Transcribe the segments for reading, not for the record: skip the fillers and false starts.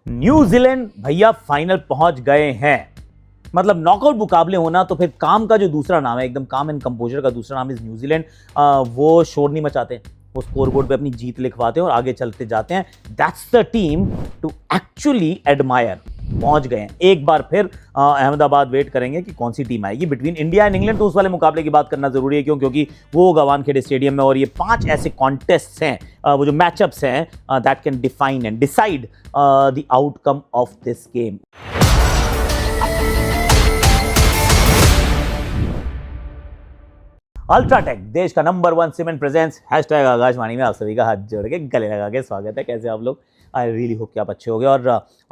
New Zealand भैया final पहुंच गए हैं। मतलब नॉकआउट मुकाबले होना तो फिर काम का जो दूसरा नाम है, एकदम काम एंड कंपोजर का दूसरा नाम इज न्यूजीलैंड। वो शोर नहीं मचाते, वो स्कोरबोर्ड पे अपनी जीत लिखवाते हैं और आगे चलते जाते हैं। That's the team to actually admire. पहुंच गए हैं। एक बार फिर अहमदाबाद वेट करेंगे कि कौन सी टीम आएगी बिटवीन इंडिया एंड इंग्लैंड। तो उस वाले मुकाबले की बात करना जरूरी है, क्योंकि वो गवान खेड़े स्टेडियम में और ये 5 ऐसे कॉन्टेस्ट हैं, वो जो मैचअप्स हैं, that can define and decide the outcome of this game. UltraTech देश का number 1 cement presence hashtag Akashvani में आप सभी का हाथ जोड़ के गले लगा के स्वागत है। कैसे आप लोग? आई रियली होप कि आप अच्छे होगे और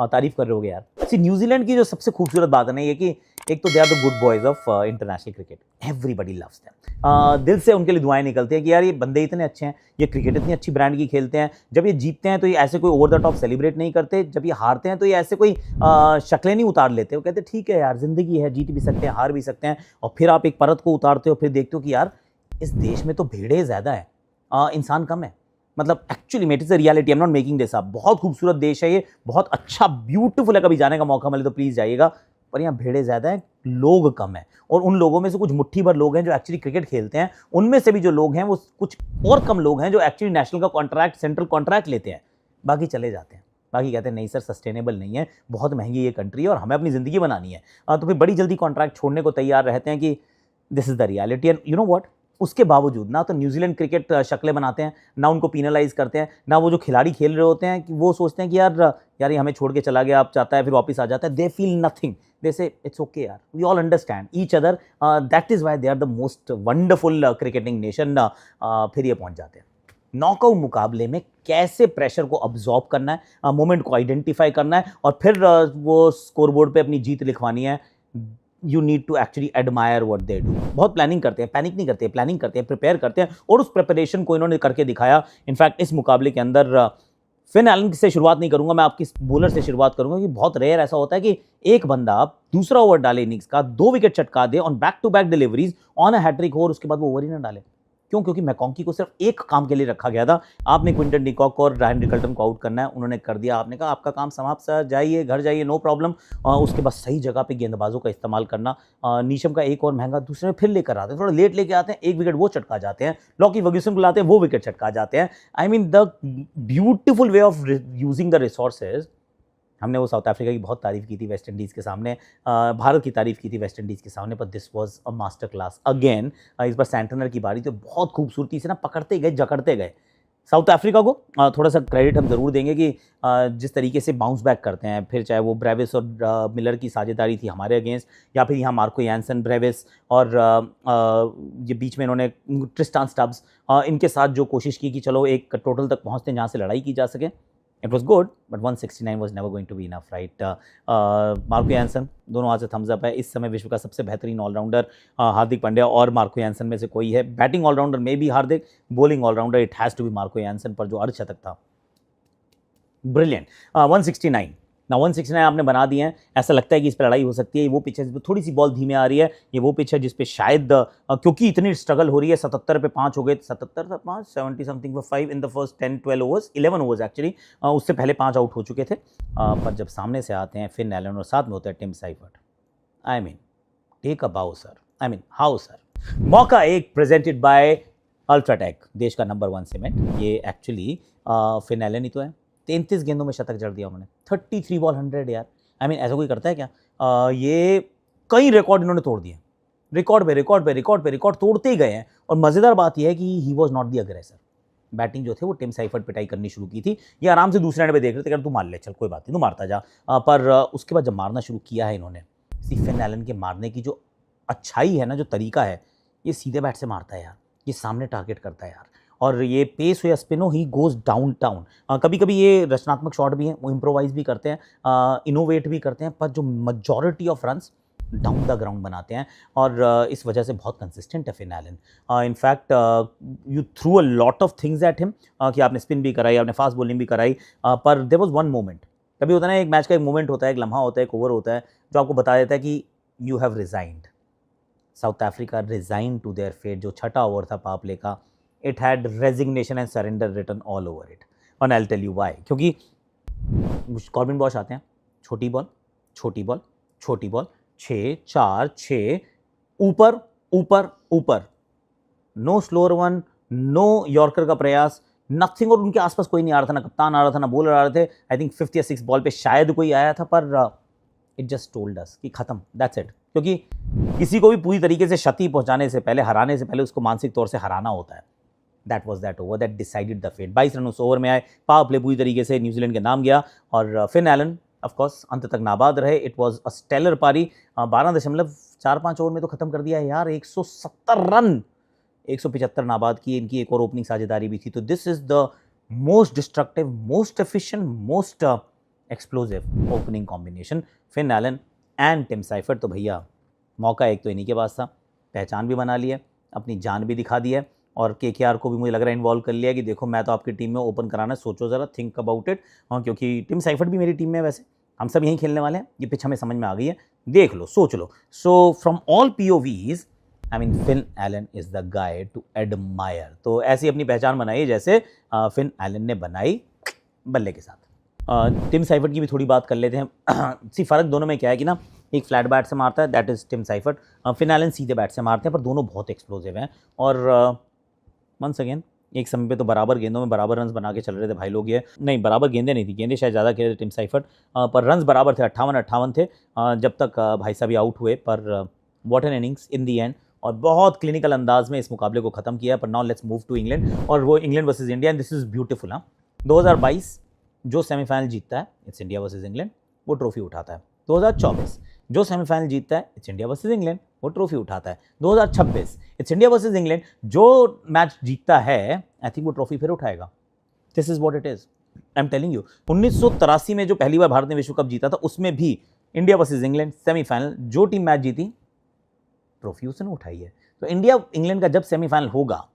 तारीफ कर रहे होगे यार। सी न्यूजीलैंड की जो सबसे खूबसूरत बात है ना, ये कि एक तो they are the good boys of international cricket. Everybody loves them. दिल से उनके लिए दुआएं निकलती हैं कि यार ये बंदे इतने अच्छे हैं, ये क्रिकेट इतनी अच्छी ब्रांड की खेलते हैं। जब ये जीतते हैं तो ये ऐसे कोई ओवर द टॉप सेलिब्रेट नहीं करते, जब ये हारते हैं तो ये ऐसे कोई शक्लें नहीं उतार लेते। वो कहते ठीक है यार, जिंदगी है, जीत भी सकते हैं, हार भी सकते हैं। और फिर आप एक परत को उतारते हो, फिर देखते हो कि यार इस देश में तो भेड़ें ज़्यादा है, इंसान कम है। मतलब actually mate is the reality, I am not making this up. बहुत खूबसूरत देश है ये, बहुत अच्छा ब्यूटीफुल है। कभी जाने का मौका मिले तो प्लीज़ जाइएगा। पर यहाँ भेड़ें ज़्यादा हैं, लोग कम हैं। और उन लोगों में से कुछ मुट्ठी भर लोग हैं जो एक्चुअली क्रिकेट खेलते हैं। उनमें से भी जो लोग हैं वो कुछ और कम लोग हैं जो एक्चुअली नेशनल का कॉन्ट्रैक्ट, सेंट्रल कॉन्ट्रैक्ट लेते हैं। बाकी चले जाते हैं। बाकी कहते हैं नहीं सर, सस्टेनेबल नहीं है, बहुत महंगी ये कंट्री है और हमें अपनी ज़िंदगी बनानी है। तो फिर बड़ी जल्दी कॉन्ट्रैक्ट छोड़ने को तैयार रहते हैं कि this is the reality. And you know what, उसके बावजूद ना तो न्यूजीलैंड क्रिकेट शक्लें बनाते हैं, ना उनको पीनलाइज करते हैं, ना वो जो खिलाड़ी खेल रहे होते हैं कि वो सोचते हैं कि यार ये हमें छोड़ के चला गया, अब चाहता है फिर वापस आ जाता है। They feel nothing, they say it's okay यार, we all understand each other. That is why they are the most wonderful cricketing nation. फिर ये पहुंच जाते हैं नॉकआउट मुकाबले में। कैसे प्रेशर को अब्जॉर्ब करना है, मोमेंट को आइडेंटिफाई करना है और फिर वो स्कोरबोर्ड पे अपनी जीत लिखवानी है। You need to actually admire what they do. बहुत प्लानिंग करते हैं, पैनिक नहीं करते, प्लानिंग करते हैं, प्रिपेयर करते हैं और उस प्रिपरेशन को इन्होंने करके दिखाया। इनफैक्ट इस मुकाबले के अंदर फिन एलन से शुरुआत नहीं करूंगा, मैं आपकी बॉलर से शुरुआत करूंगा कि बहुत रेयर ऐसा होता है कि एक बंदा दूसरा ओवर डाले इनिंग्स का, 2 विकेट चटका दे on back to back deliveries on a hattrick हो और उसके बाद वो ओवर ही ना डाले। क्यों? क्योंकि मैकॉन्की को सिर्फ एक काम के लिए रखा गया था। आपने क्विंटन डिकॉक और रायन रिकल्टन को आउट करना है, उन्होंने कर दिया। आपने कहा आपका काम समाप्त सर, जाइए घर जाइए, नो प्रॉब्लम। उसके बाद सही जगह पे गेंदबाजों का इस्तेमाल करना। नीशम का एक और महंगा दूसरे में फिर लेकर आते हैं, थोड़ा लेट लेके आते हैं, 1 विकेट वो चटका जाते हैं। लॉकी फर्ग्यूसन को लाते हैं, वो विकेट चटका जाते हैं। I mean the beautiful way of using the resources. हमने वो साउथ अफ्रीका की बहुत तारीफ की थी वेस्ट इंडीज़ के सामने, भारत की तारीफ की थी वेस्ट इंडीज़ के सामने, पर this was a master class again. इस बार सैंटनर की बारी तो बहुत खूबसूरती से ना पकड़ते गए, जकड़ते गए। साउथ अफ्रीका को थोड़ा सा क्रेडिट हम ज़रूर देंगे कि जिस तरीके से बाउंस बैक करते हैं, फिर चाहे वो ब्रेविस और मिलर की साझेदारी थी हमारे अगेंस्ट, या फिर यहाँ मार्को यानसन, ब्रेविस और ये बीच में इन्होंने ट्रिस्टान स्टब्स, इनके साथ जो कोशिश की कि चलो एक टोटल तक पहुँचते हैं जहाँ से लड़ाई की जा सके। It was good, but 169 was never going to be enough, right? Marco Jansen, दोनों हाथ से थम्स अप है। इस समय विश्व का सबसे बेहतरीन ऑलराउंडर हार्दिक पांड्या और मार्को यानसन में से कोई है। बैटिंग ऑलराउंडर में भी Hardik, bowling all rounder it has to be Marco Jansen, पर जो अर्धशतक था ब्रिलियंट। 169 ना 169 आपने बना दिए हैं। ऐसा लगता है कि इस पर लड़ाई हो सकती है। वो पिच है जिस पर थोड़ी सी बॉल धीमे आ रही है, ये वो पिच है जिस पे शायद क्योंकि इतनी स्ट्रगल हो रही है, 77 पे 5 हो गए, 77 था 5, 70 something for 5 in the first 10-12 overs, 11 overs actually. उससे पहले 5 आउट हो चुके थे। पर जब सामने से आते हैं फिन एलन और साथ में होता है Tim Seifert, I mean take a bow sir, I mean how sir. मौका एक प्रेजेंटेड बाय अल्ट्राटेक, देश का नंबर 1 सीमेंट। ये एक्चुअली फिन एलन ही तो है। 33 गेंदों में शतक जड़ दिया उन्होंने, 33 बॉल 100 यार। आई मीन ऐसा कोई करता है क्या? ये कई रिकॉर्ड इन्होंने तोड़ दिए, रिकॉर्ड पे रिकॉर्ड पे रिकॉर्ड पे रिकॉर्ड तोड़ते ही गए हैं। और मज़ेदार बात यह है कि ही वॉज नॉट दी अग्रेसर। बैटिंग जो थे वो टिम साइफर्ट पिटाई करनी शुरू की थी। ये आराम से दूसरे एंड पे देख रहे थे कि तू मार ले, चल कोई बात नहीं, तू मारता जा। पर उसके बाद जब मारना शुरू किया है इन्होंने, फिन एलन के मारने की जो अच्छाई है ना, जो तरीका है, ये सीधे बैट से मारता है यार, ये सामने टारगेट करता है यार। और ये पेस हो या स्पिन हो, ही गोज डाउन टाउन। कभी कभी ये रचनात्मक शॉट भी हैं, वो इम्प्रोवाइज भी करते हैं, इनोवेट भी करते हैं, पर जो majority of runs down the ground बनाते हैं। और इस वजह से बहुत कंसिस्टेंट है Finn Allen. In fact you through a lot of things at him, कि आपने स्पिन भी कराई, आपने फास्ट बॉलिंग भी कराई, पर देयर वाज वन मोमेंट। कभी होता है ना, एक मैच का एक मोमेंट होता है, एक लम्हा होता है, एक ओवर होता है जो आपको बता देता है कि you have resigned. South Africa resign to their fate. जो छठा ओवर था पावर प्ले का, it had resignation and surrender written all over it. और I will tell you why. क्योंकि कॉर्बिन बॉश आते हैं, छोटी बॉल छोटी बॉल छोटी बॉल, 6 4 6, ऊपर ऊपर ऊपर, no slower one, no yorker का प्रयास, नथिंग। और उनके आसपास कोई नहीं आ रहा था, ना कप्तान आ रहा था ना बॉलर आ रहे थे। आई थिंक 5th या 6th बॉल पे शायद कोई आया था, पर इट जस्ट टोल्ड अस कि खत्म, दैट्स इट। क्योंकि किसी को भी पूरी तरीके से क्षति पहुंचाने से पहले, हराने से पहले उसको मानसिक तौर से हराना होता है। That was that over that decided the fate. 22 run उस ओवर में आए, पावर प्ले पूरी तरीके से न्यूजीलैंड के नाम गया और फिन एलन ऑफकोर्स अंत तक नाबाद रहे। इट वॉज अ स्टेलर पारी। 12.45 ओवर में तो खत्म कर दिया है यार, 170 रन, 175 नाबाद की। इनकी एक और ओपनिंग साझेदारी भी थी। तो this is the most destructive, most efficient, most explosive opening combination, Finn Allen and Tim Seifert. तो भैया मौका एक तो इन्हीं के पास था, पहचान भी बना ली है, अपनी जान भी दिखा दी है और केकेआर को भी मुझे लग रहा है इन्वॉल्व कर लिया कि देखो मैं तो आपकी टीम में ओपन कराना है, सोचो ज़रा, थिंक अबाउट इट। हाँ, क्योंकि टिम साइफर्ट भी मेरी टीम में है, वैसे हम सब यहीं खेलने वाले हैं, ये पिच हमें समझ में आ गई है, देख लो, सोच लो। So from all POVs I mean Finn Allen is the guy to admire. तो ऐसी अपनी पहचान बनाई जैसे फिन एलन ने बनाई बल्ले के साथ। टिम साइफर्ट की भी थोड़ी बात कर लेते हैं। सी फ़र्क दोनों में क्या है कि ना, एक फ्लैट बैट से मारता है, that is Tim Seifert, Finn Allen सीधे बैट से मारते हैं, पर दोनों बहुत एक्सप्लोसिव हैं। और वंस अगेन एक समय पे तो बराबर गेंदों में बराबर रन्स बना के चल रहे थे भाई लोग। ये नहीं, बराबर गेंदें नहीं थी, गेंदें शायद ज़्यादा खेले थे टिम साइफर्ट, पर रन्स बराबर थे, 58 थे जब तक भाई साहब आउट हुए। पर what an innings in the and, और बहुत क्लिनिकल अंदाज में इस मुकाबले को ख़त्म किया। पर now let's move to England, और वो England versus India, and this is beautiful. हाँ, 2022 जो सेमीफाइनल जीतता है, इट्स इंडिया वर्सेस इंग्लैंड, वो ट्रॉफी उठाता है। 2024 जो सेमीफाइनल जीतता है, इट्स इंडिया वर्सेस इंग्लैंड, वो ट्रॉफी उठाता है। 2026 इट्स इंडिया वर्सेस इंग्लैंड, जो मैच जीतता है आई थिंक वो ट्रॉफी फिर उठाएगा। This is what it is, I am telling you. 1983 में जो पहली बार भारत ने विश्व कप जीता था, उसमें भी इंडिया वर्सेस इंग्लैंड सेमीफाइनल, जो टीम मैच जीती ट्रॉफी उसने उठाई है। तो इंडिया इंग्लैंड का जब सेमीफाइनल होगा,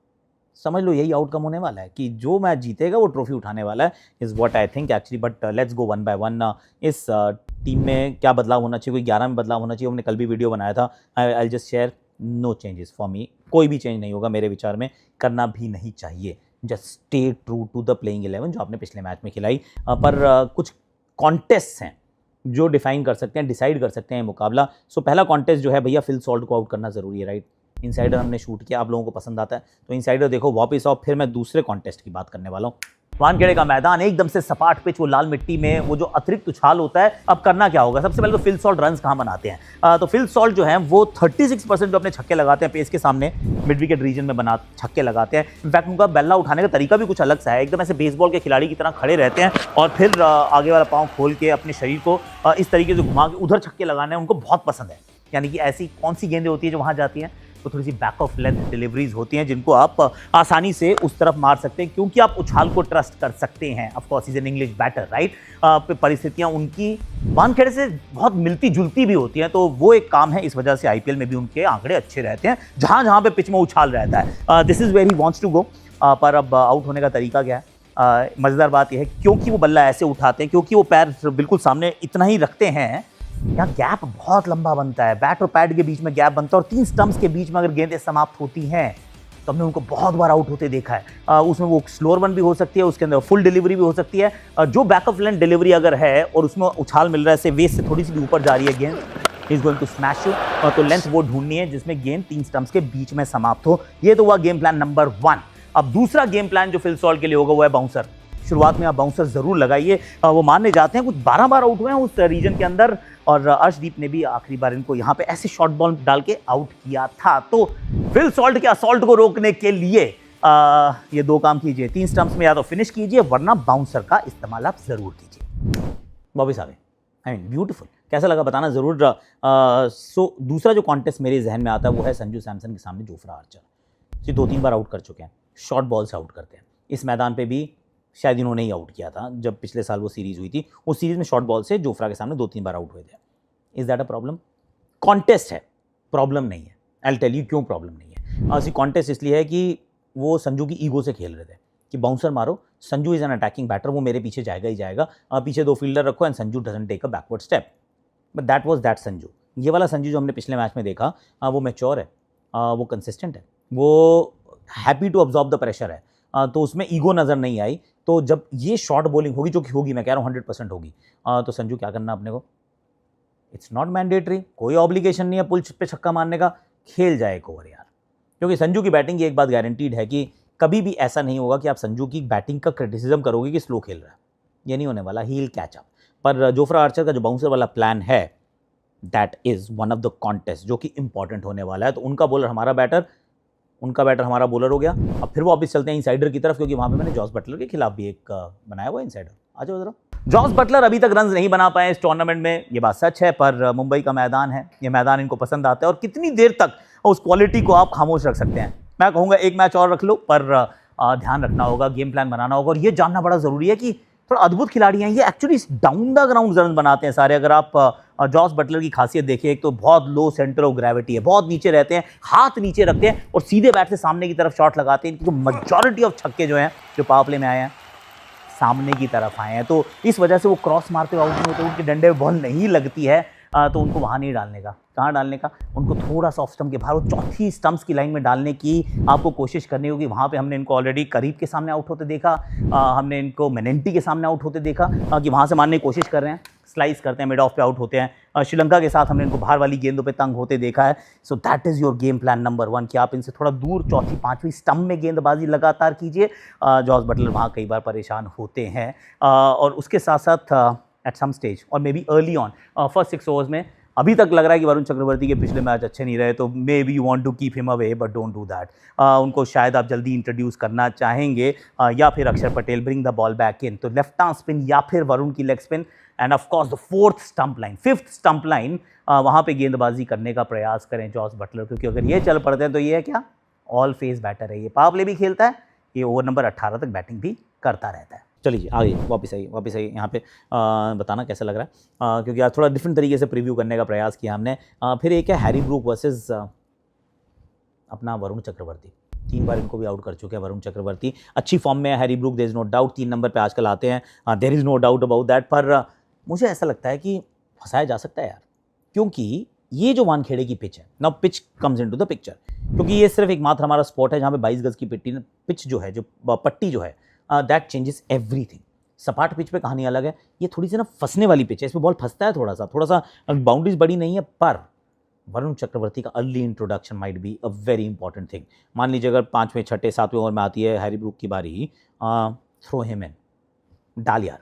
समझ लो यही आउटकम होने वाला है कि जो मैच जीतेगा वो ट्रॉफी उठाने वाला है, is what I think actually. But let's go one by one. इस टीम में क्या बदलाव होना चाहिए, कोई 11 में बदलाव होना चाहिए, हमने कल भी वीडियो बनाया था। I just share, no changes for me, कोई भी चेंज नहीं होगा मेरे विचार में, करना भी नहीं चाहिए। Just stay true to the playing 11 जो आपने पिछले मैच में खिलाई। पर कुछ कॉन्टेस्ट हैं जो डिफाइन कर सकते हैं, डिसाइड कर सकते हैं मुकाबला। सो पहला कॉन्टेस्ट जो है भैया, फिल सॉल्ट को आउट करना ज़रूरी है, राइट। इनसाइडर हमने शूट किया, आप लोगों को पसंद आता है तो इनसाइडर देखो वापस आओ। फिर मैं दूसरे कॉन्टेस्ट की बात करने वाला हूँ। वानखेड़े का मैदान, एकदम से सपाट पिच, वो लाल मिट्टी में वो जो अतिरिक्त उछाल होता है। अब करना क्या होगा, सबसे पहले तो फिल सॉल्ट रन्स कहाँ बनाते हैं। तो फिल सॉल्ट जो है वो 36% जो अपने छक्के लगाते हैं पेस के सामने मिड विकेट रीजन में बना छक्के लगाते हैं। इनफैक्ट उनका बल्ला उठाने का तरीका भी कुछ अलग सा है, एकदम ऐसे बेसबॉल के खिलाड़ी की तरह खड़े रहते हैं और फिर आगे वाला पाँव खोल के अपने शरीर को इस तरीके से घुमा के उधर छक्के लगाने उनको बहुत पसंद है। यानी कि ऐसी कौन सी गेंदें होती है जो वहाँ जाती हैं, तो थोड़ी सी बैक ऑफ लेंथ डिलीवरीज होती हैं जिनको आप आसानी से उस तरफ मार सकते हैं, क्योंकि आप उछाल को ट्रस्ट कर सकते हैं। Of course is an English batter, right. परिस्थितियां उनकी वानखेड़े से बहुत मिलती जुलती भी होती हैं, तो वो एक काम है, इस वजह से IPL में भी उनके आंकड़े अच्छे रहते हैं, जहां जहां पे पिच में उछाल रहता है। This is where he wants to go. पर अब आउट होने का तरीका क्या है, मज़ेदार बात यह है क्योंकि वो बल्ला ऐसे उठाते हैं, क्योंकि वो पैर बिल्कुल सामने इतना ही रखते हैं, यहाँ गैप बहुत लंबा बनता है, बैट और पैड के बीच में गैप बनता है, और 3 स्टंप्स के बीच में अगर गेंदें समाप्त होती हैं तो हमने उनको बहुत बार आउट होते देखा है। उसमें वो स्लोअर वन भी हो सकती है, उसके अंदर फुल डिलीवरी भी हो सकती है। जो बैक ऑफ लेंथ डिलीवरी अगर है और उसमें उछाल मिल रहा है, वेस्ट से थोड़ी सी ऊपर जा रही है गेंद, is going to smash you, तो लेंथ वो ढूंढनी है जिसमें गेंद 3 स्टंप्स के बीच में समाप्त हो। ये तो हुआ गेम प्लान नंबर 1। अब दूसरा गेम प्लान जो फिल सॉल्ट के लिए होगा वो है बाउंसर। शुरुआत में आप बाउंसर जरूर लगाइए। वो मानने जाते हैं कुछ 12 बार आउट हुए हैं उस रीजन के अंदर, और अर्शदीप ने भी आखिरी बार इनको यहाँ पे ऐसे शॉर्ट बॉल डाल के आउट किया था। तो फिल सॉल्ट के असॉल्ट को रोकने के लिए ये 2 काम कीजिए, 3 स्टंप्स में या तो फिनिश कीजिए, वरना बाउंसर का इस्तेमाल आप जरूर कीजिए। बॉबी साहब, आई मीन ब्यूटीफुल, कैसा लगा बताना जरूर। सो दूसरा जो कॉन्टेस्ट मेरे जहन में आता है वो है संजू सैमसन के सामने जोफ्रा आर्चर। 2-3 बार आउट कर चुके हैं, शॉर्ट बॉल से आउट करते हैं। इस मैदान पे भी शायद इन्होंने ही आउट किया था जब पिछले साल वो सीरीज़ हुई थी, उस सीरीज़ में शॉर्ट बॉल से जोफ्रा के सामने 2-3 बार आउट हुए थे। Is that a problem? Contest है, प्रॉब्लम नहीं है। आई विल टेल यू क्यों प्रॉब्लम नहीं है। ऐसी कॉन्टेस्ट इसलिए है कि वो संजू की ईगो से खेल रहे थे कि बाउंसर मारो, Sanju is an attacking batter, वो मेरे पीछे जाएगा ही जाएगा, पीछे 2 फील्डर रखो and Sanju doesn't take a backward step. But that was that Sanju. ये वाला संजू जो हमने पिछले मैच में देखा, वो मैच्योर है, वो कंसिस्टेंट है, वो happy to absorb the pressure है। तो उसमें ईगो नज़र नहीं आई तो जब ये शॉर्ट बॉलिंग होगी, जो कि होगी, मैं कह रहा हूँ 100% होगी, तो संजू क्या करना अपने को, इट्स नॉट मैंडेटरी, कोई ऑब्लिगेशन नहीं है पुल पे छक्का मारने का, खेल जाए एक ओवर यार। क्योंकि संजू की बैटिंग की एक बात गारंटीड है कि कभी भी ऐसा नहीं होगा कि आप संजू की बैटिंग का क्रिटिसिज्म करोगे कि स्लो खेल रहा है, ये नहीं होने वाला, ही विल कैच अप। पर जोफ्रा आर्चर का जो बाउंसर वाला प्लान है, that is one of the contest जो कि इंपॉर्टेंट होने वाला है। तो उनका बॉलर हमारा बैटर, उनका बैटर हमारा बॉलर हो गया। अब फिर वो वापस चलते हैं इनसाइडर की तरफ, क्योंकि वहां पे मैंने जॉस बटलर के खिलाफ भी एक बनाया हुआ इनसाइडर। आ जाओ जरा। जॉस बटलर अभी तक रन नहीं बना पाए इस टूर्नामेंट में, ये बात सच है, पर मुंबई का मैदान है, ये मैदान इनको पसंद आता है, और कितनी देर तक उस क्वालिटी को आप खामोश रख सकते हैं। मैं कहूँगा एक मैच और रख लो, पर ध्यान रखना होगा, गेम प्लान बनाना होगा, और ये जानना बड़ा ज़रूरी है कि थोड़ा अद्भुत खिलाड़ी हैं ये, actually down the ground run बनाते हैं सारे। अगर आप जॉस बटलर की खासियत देखिए, एक तो बहुत लो सेंटर ऑफ ग्रेविटी है, बहुत नीचे रहते हैं, हाथ नीचे रखते हैं और सीधे बैट से सामने की तरफ शॉट लगाते हैं। इनकी तो मेजॉरिटी ऑफ छक्के जो हैं, जो पावर प्ले में आए हैं, सामने की तरफ आए हैं, तो इस वजह से वो क्रॉस मारते हुए आउट नहीं होते, उनके डंडे में बॉल नहीं लगती है, तो उनको वहाँ नहीं डालने का। कहाँ डालने का? उनको थोड़ा सा ऑफ स्टंप के बाहर, वो चौथी स्टंप्स की लाइन में डालने की आपको कोशिश करनी होगी। वहाँ पे हमने इनको ऑलरेडी करीब के सामने आउट होते देखा, हमने इनको मेनेंटी के सामने आउट होते देखा, कि वहाँ से मारने की कोशिश कर रहे हैं, स्लाइस करते हैं, मिड ऑफ पे आउट होते हैं। श्रीलंका के साथ हमने इनको बाहर वाली गेंदों पे तंग होते देखा है। सो that is your game plan number 1 कि आप इनसे थोड़ा दूर चौथी पाँचवीं स्टंप में गेंदबाजी लगातार कीजिए। जॉस बटलर वहाँ कई बार परेशान होते हैं, और उसके साथ साथ एट सम स्टेज और may be early on first 6 overs में अभी तक लग रहा है कि वरुण चक्रवर्ती के पिछले मैच अच्छे नहीं रहे, तो maybe you want to keep him away, but don't do that. उनको शायद आप जल्दी इंट्रोड्यूस करना चाहेंगे, या फिर अक्षर Patel bring the ball back in, तो लेफ्ट आर्म स्पिन या फिर वरुण की leg spin, end of course the fifth stump line, वहाँ पे गेंदबाजी करने का प्रयास करें जॉस बटलर, क्योंकि अगर ये चल पड़ते हैं तो ये है क्या, ऑल फेज बैटर है, ये पावर प्ले भी खेलता है, ये ओवर नंबर 18 तक बैटिंग भी करता रहता है। चलिए आगे वापस आइए यहाँ पे बताना कैसा लग रहा है, क्योंकि आज थोड़ा डिफरेंट तरीके से प्रीव्यू करने का प्रयास किया हमने। फिर एक है हैरी ब्रूक वर्सेस अपना वरुण चक्रवर्ती। 3 बार इनको भी आउट कर चुके हैं वरुण चक्रवर्ती, अच्छी फॉर्म में है Harry Brook, there is no doubt, 3 number पे आजकल आते हैं, there is no doubt about that. पर मुझे ऐसा लगता है कि फंसाया जा सकता है यार, क्योंकि ये जो वानखेड़े की पिच है, now pitch comes into the picture, क्योंकि ये सिर्फ एकमात्र हमारा स्पॉट है जहाँ पे 22 गज की पिच जो है, जो पट्टी जो है, दैट चेंजेस एवरीथिंग। सपाट पिच पे कहानी अलग है, ये थोड़ी सी ना फंसने वाली पिच है, इसमें बॉल फंसता है थोड़ा सा बाउंड्रीज बड़ी नहीं है, पर वरुण चक्रवर्ती का early introduction might be a very important thing. मान लीजिए अगर 5वें 6ठे 7वें ओवर में आती है हैरी ब्रूक की बारी, थ्रो हिम इन, डाल यार,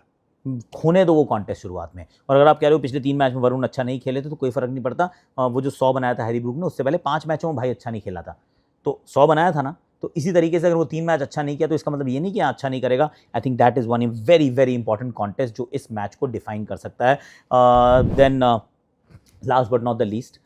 खोने दो वो कॉन्टेस्ट शुरुआत में। और अगर आप कह रहे हो पिछले 3 मैच में वरुण अच्छा नहीं खेले थे, तो कोई फर्क नहीं पड़ता, वो जो 100 बनाया था हैरी ब्रूक ने, उससे पहले 5 मैचों में भाई अच्छा नहीं खेला था, तो 100 बनाया था ना, तो इसी तरीके से अगर वो 3 मैच अच्छा नहीं किया, तो इसका मतलब ये नहीं कि अच्छा नहीं करेगा। I think that is one very very important contest जो इस मैच को डिफाइन कर सकता है। Then last but not the least,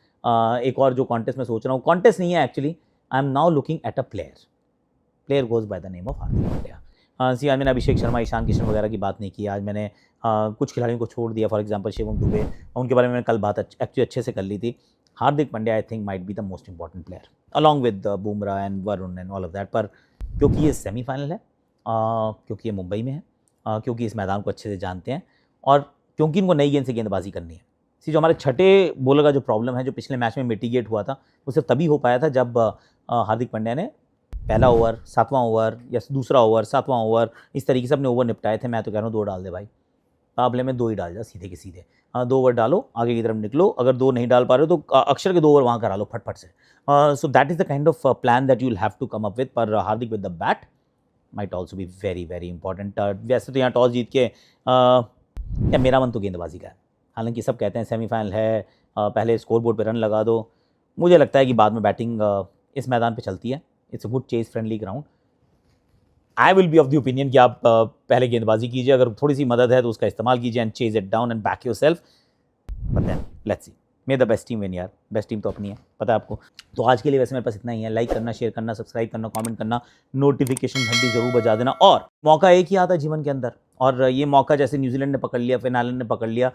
एक और जो कॉन्टेस्ट मैं सोच रहा हूँ, कॉन्टेस्ट नहीं है actually, I am now looking at a player goes by the name of Hardik Pandya. आज मैंने अभिषेक शर्मा, ईशान किशन वगैरह की बात नहीं की, आज मैंने कुछ खिलाड़ियों को छोड़ दिया, फॉर एग्जांपल शिवम दुबे, उनके बारे में मैंने कल बात एक्चुअली अच्छे से कर ली थी। Hardik Pandya I think might be the most important player along with Bumrah and Varun and all of that. पर क्योंकि ये सेमीफाइनल है, क्योंकि ये मुंबई में है, क्योंकि इस मैदान को अच्छे से जानते हैं, और क्योंकि इनको नई गेंद से गेंदबाजी करनी है। सी जो हमारे छठे बॉलर का जो प्रॉब्लम है, जो पिछले मैच में मिटिगेट हुआ था, वो सिर्फ तभी हो पाया था जब हार्दिक पांड्या ने पहला ओवर, 7वां ओवर या दूसरा ओवर, 7वां ओवर, इस तरीके से अपने ओवर निपटाए थे। मैं तो कह रहा हूँ 2 डाल दे भाई, मुकाबले में 2 ही डाल जा सीधे के सीधे, 2 ओवर डालो, आगे की तरफ निकलो। अगर 2 नहीं डाल पा रहे हो तो अक्षर के 2 ओवर वहाँ करा लो फटफट से। So that is the kind of plan that you will have to come up with. पर Hardik with the bat might also be very very important. वैसे तो यहाँ टॉस जीत के या मेरा मन तो गेंदबाजी का है, हालांकि सब कहते हैं सेमीफाइनल है, पहले स्कोरबोर्ड पे रन लगा दो। मुझे लगता है कि बाद में बैटिंग इस मैदान पे चलती है, it's a good chase friendly ground. I will be of the opinion कि आप पहले गेंदबाजी कीजिए, अगर थोड़ी सी मदद है तो उसका इस्तेमाल कीजिए, and chase it down and back yourself, but then let's see, may the best team win यार, बेस्ट टीम तो अपनी है, पता है आपको। तो आज के लिए वैसे मेरे पास इतना ही है। लाइक करना, शेयर करना, सब्सक्राइब करना, कमेंट करना, नोटिफिकेशन घंटी जरूर बजा देना। और मौका एक ही आता है जीवन के अंदर, और ये मौका जैसे न्यूजीलैंड ने पकड़ लिया, फिर आयरलैंड ने पकड़ लिया,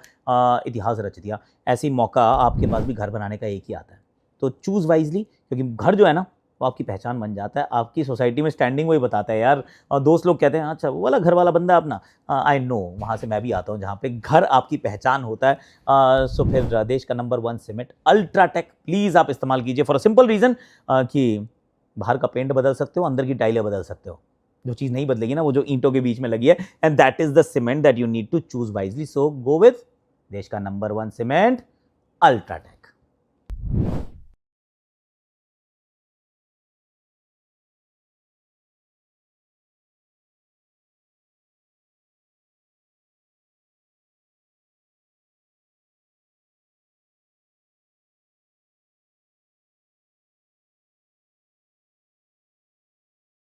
इतिहास रच दिया, ऐसे ही मौका आपके पास भी घर बनाने का एक ही आता है। तो चूज़ वाइजली, क्योंकि घर जो है ना वो आपकी पहचान बन जाता है, आपकी सोसाइटी में स्टैंडिंग वही बताता है यार। और दोस्त लोग कहते हैं अच्छा वो वाला घर वाला बंदा अपना, आई नो, वहाँ से मैं भी आता हूँ जहाँ पे घर आपकी पहचान होता है। सो फिर देश का नंबर 1 सीमेंट अल्ट्राटेक प्लीज़ आप इस्तेमाल कीजिए, फॉर अ सिंपल रीज़न कि बाहर का पेंट बदल सकते हो, अंदर की टाइलें बदल सकते हो, जो चीज नहीं बदलेगी ना, वो जो ईंटों के बीच में लगी है, and that is the cement that you need to choose wisely. So go with देश का नंबर 1 सीमेंट, अल्ट्राटेक.